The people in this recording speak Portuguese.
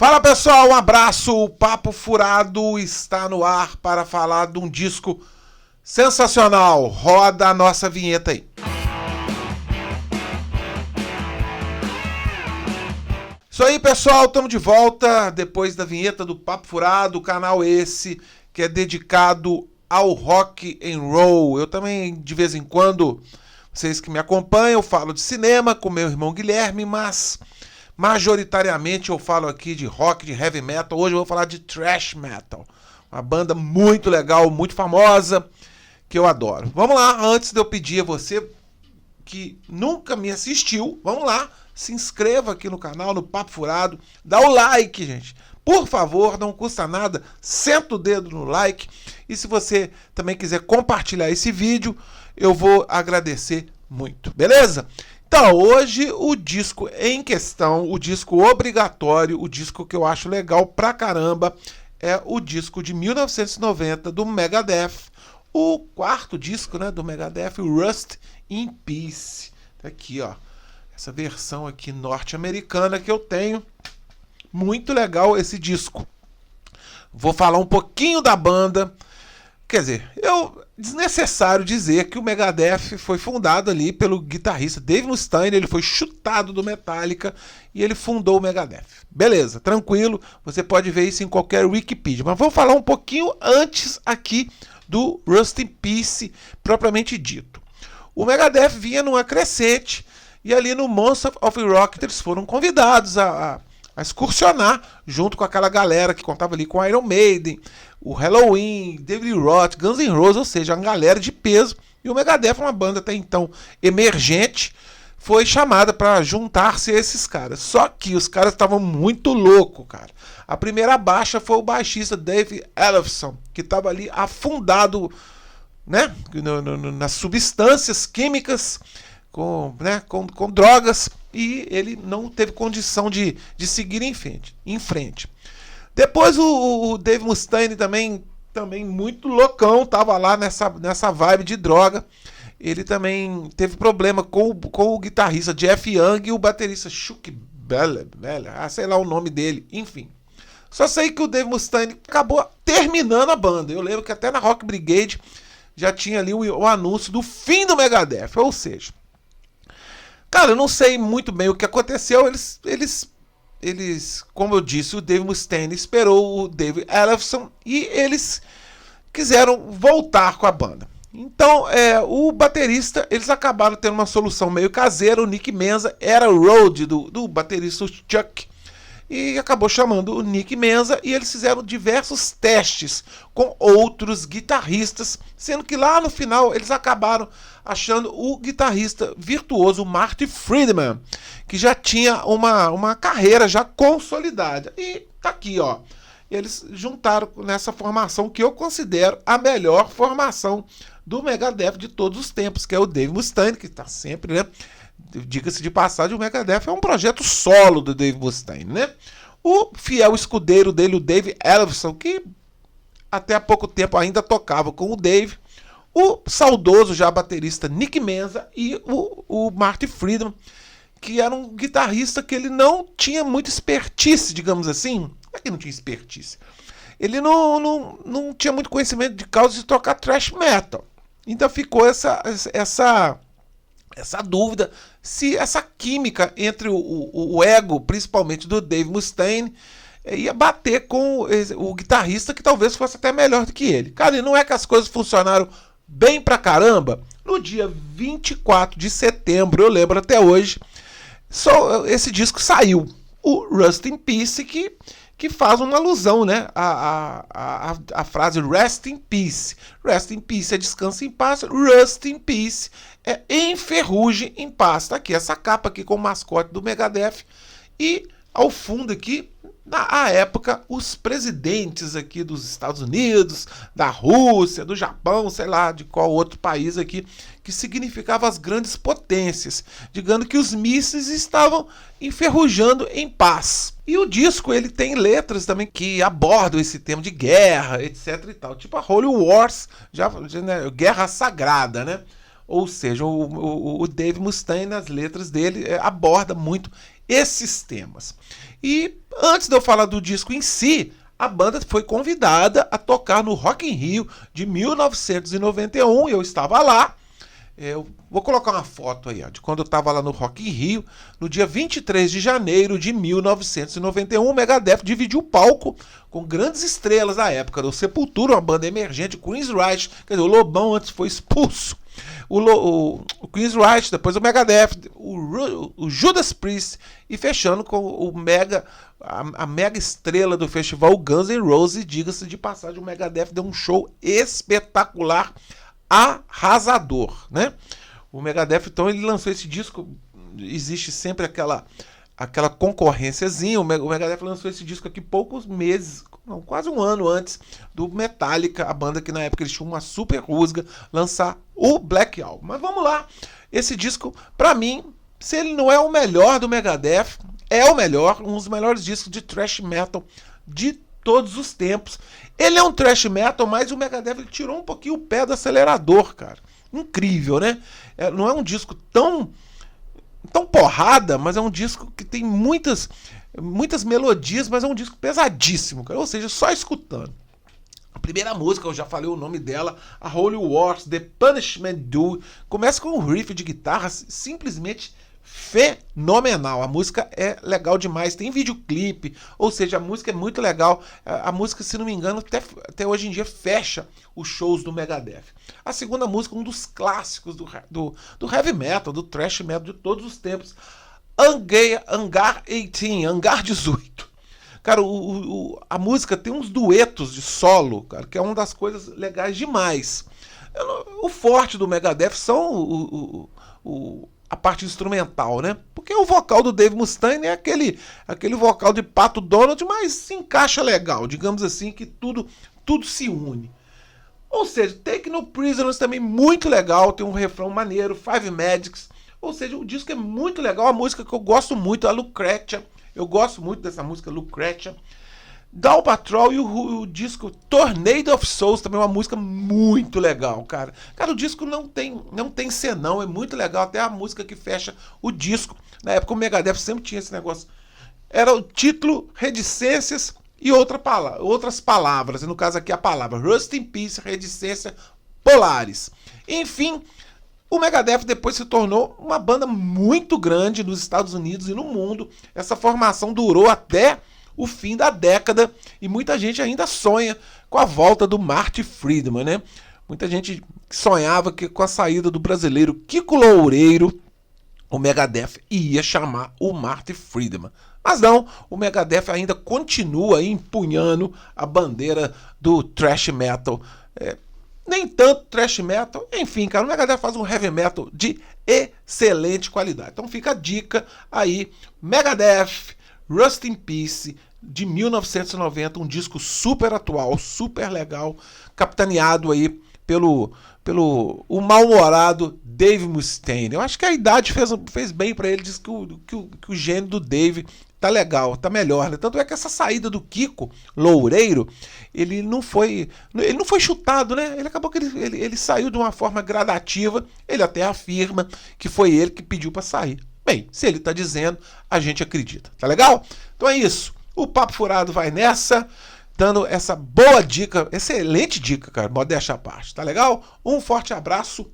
Fala pessoal, um abraço, o Papo Furado está no ar para falar de um disco sensacional. Roda a nossa vinheta aí. Isso aí pessoal, estamos de volta depois da vinheta do Papo Furado, canal esse que é dedicado ao rock and roll. Eu também, de vez em quando, vocês que me acompanham, eu falo de cinema com meu irmão Guilherme, mas majoritariamente eu falo aqui de rock, de heavy metal. Hoje eu vou falar de thrash metal, uma banda muito legal, muito famosa, que eu adoro. Vamos lá, antes de eu pedir a você que nunca me assistiu, vamos lá, se inscreva aqui no canal, no Papo Furado, dá o like, gente. Por favor, não custa nada, senta o dedo no like. E se você também quiser compartilhar esse vídeo, eu vou agradecer muito, beleza? Então, hoje o disco em questão, o disco obrigatório, o disco que eu acho legal pra caramba, é o disco de 1990 do Megadeth, o quarto disco, né, do Megadeth, o Rust in Peace. Tá aqui, ó, essa versão aqui norte-americana que eu tenho. Muito legal esse disco. Vou falar um pouquinho da banda. Quer dizer, desnecessário dizer que o Megadeth foi fundado ali pelo guitarrista Dave Mustaine. Ele foi chutado do Metallica e ele fundou o Megadeth. Beleza, tranquilo. Você pode ver isso em qualquer Wikipedia. Mas vamos falar um pouquinho antes aqui do Rust in Peace propriamente dito. O Megadeth vinha numa crescente e ali no Monsters of Rock eles foram convidados a excursionar junto com aquela galera que contava ali com Iron Maiden, o Halloween, David Roth, Guns N' Roses, ou seja, uma galera de peso. E o Megadeth, uma banda até então emergente, foi chamada para juntar-se a esses caras. Só que os caras estavam muito loucos, cara. A primeira baixa foi o baixista Dave Ellefson, que estava ali afundado, né, nas substâncias químicas, com drogas, e ele não teve condição de seguir em frente. Depois o Dave Mustaine também muito loucão, tava lá nessa vibe de droga. Ele também teve problema com o guitarrista Jeff Young e o baterista Chuck Bell, sei lá o nome dele, enfim. Só sei que o Dave Mustaine acabou terminando a banda. Eu lembro que até na Rock Brigade já tinha ali o anúncio do fim do Megadeth, ou seja, cara, eu não sei muito bem o que aconteceu. Eles, como eu disse, o Dave Mustaine esperou o Dave Ellefson e eles quiseram voltar com a banda. Então, o baterista, eles acabaram tendo uma solução meio caseira. O Nick Menza era o road do baterista Chuck e acabou chamando o Nick Menza, e eles fizeram diversos testes com outros guitarristas, sendo que lá no final eles acabaram achando o guitarrista virtuoso Marty Friedman, que já tinha uma carreira já consolidada. E tá aqui, ó. Eles juntaram nessa formação que eu considero a melhor formação do Megadeth de todos os tempos, que é o Dave Mustaine, que está sempre, né? Diga-se de passagem, o Megadeth é um projeto solo do Dave Mustaine, né? O fiel escudeiro dele, o Dave Ellefson, que até há pouco tempo ainda tocava com o Dave, o saudoso já baterista Nick Menza e o Marty Friedman, que era um guitarrista que ele não tinha muita expertise, digamos assim. Não é que não tinha expertise. Ele não tinha muito conhecimento de causa de tocar thrash metal. Então ficou essa dúvida se essa química entre o ego, principalmente do Dave Mustaine, ia bater com o guitarrista, que talvez fosse até melhor do que ele. Cara, e não é que as coisas funcionaram bem pra caramba? No dia 24 de setembro, eu lembro até hoje, só esse disco saiu, o Rust in Peace, que faz uma alusão, né, a frase Rest in Peace. Rest in Peace é descanso em paz, Rust in Peace é enferrugem em paz. Tá aqui essa capa aqui com o mascote do Megadeth, e ao fundo aqui, na época, os presidentes aqui dos Estados Unidos, da Rússia, do Japão, sei lá, de qual outro país aqui, que significava as grandes potências, dizendo que os mísseis estavam enferrujando em paz. E o disco, ele tem letras também que abordam esse tema de guerra, etc e tal, tipo a Holy Wars, né, guerra sagrada, né? Ou seja, o Dave Mustaine, nas letras dele, aborda muito esses temas. E antes de eu falar do disco em si, a banda foi convidada a tocar no Rock in Rio de 1991, eu estava lá. Eu vou colocar uma foto aí, ó, de quando eu estava lá no Rock in Rio, no dia 23 de janeiro de 1991, o Megadeth dividiu o palco com grandes estrelas da época, do Sepultura, uma banda emergente, Queensryche, quer dizer, o Lobão antes foi expulso, o Queensryche, depois o Megadeth, o Judas Priest, e fechando com a mega estrela do festival, Guns N' Roses. Diga-se de passagem, o Megadeth deu um show espetacular, arrasador, né? O Megadeth, então, ele lançou esse disco, existe sempre aquela concorrênciazinha. O Megadeth lançou esse disco aqui poucos meses, não, quase um ano antes do Metallica, a banda que na época eles tinham uma super rusga, lançar o Black Album. Mas vamos lá, esse disco, pra mim, se ele não é o melhor do Megadeth, é o melhor, um dos melhores discos de thrash metal de todos os tempos. Ele é um thrash metal, mas o Megadeth ele tirou um pouquinho o pé do acelerador, cara. Incrível, né? Não é um disco tão porrada, mas é um disco que tem muitas melodias, mas é um disco pesadíssimo, cara. Ou seja, só escutando. A primeira música, eu já falei o nome dela, a Holy Wars, The Punishment Due, começa com um riff de guitarra simplesmente fenomenal. A música é legal demais, tem videoclipe, ou seja, a música é muito legal. A música, se não me engano, até hoje em dia fecha os shows do Megadeth. A segunda música, um dos clássicos do heavy metal, do thrash metal de todos os tempos, Hangar 18, Hangar 18. Cara, a música tem uns duetos de solo, cara, que é uma das coisas legais demais. O forte do Megadeth são a parte instrumental, né? Porque o vocal do Dave Mustaine é aquele vocal de Pato Donald, mas se encaixa legal, digamos assim, que tudo se une. Ou seja, Take No Prisoners também muito legal, tem um refrão maneiro, Five Magics, ou seja, o disco é muito legal, a música que eu gosto muito, a Lucretia, eu gosto muito dessa música, Lucretia. Down Patrol e o disco Tornado of Souls, também uma música muito legal, cara. Cara, o disco não tem senão, é muito legal, até a música que fecha o disco. Na época o Megadeth sempre tinha esse negócio. Era o título, Reticências e outras palavras, no caso aqui a palavra Rust in Peace, Reticência, Polaris. Enfim, o Megadeth depois se tornou uma banda muito grande nos Estados Unidos e no mundo. Essa formação durou até o fim da década e muita gente ainda sonha com a volta do Marty Friedman, né? Muita gente sonhava que com a saída do brasileiro Kiko Loureiro, o Megadeth ia chamar o Marty Friedman. Mas não, o Megadeth ainda continua empunhando a bandeira do thrash metal. Nem tanto thrash metal, enfim, cara, o Megadeth faz um heavy metal de excelente qualidade. Então fica a dica aí, Megadeth, Rust in Peace, de 1990, um disco super atual, super legal, capitaneado aí pelo o mal-humorado Dave Mustaine. Eu acho que a idade fez bem pra ele, diz que o gênio do Dave tá legal, tá melhor, né? Tanto é que essa saída do Kiko Loureiro, ele não foi chutado, né? Ele acabou que ele saiu de uma forma gradativa, ele até afirma que foi ele que pediu pra sair. Bem, se ele tá dizendo, a gente acredita, tá legal? Então é isso, o Papo Furado vai nessa, dando essa boa dica, excelente dica, cara, modéstia à parte, tá legal? Um forte abraço,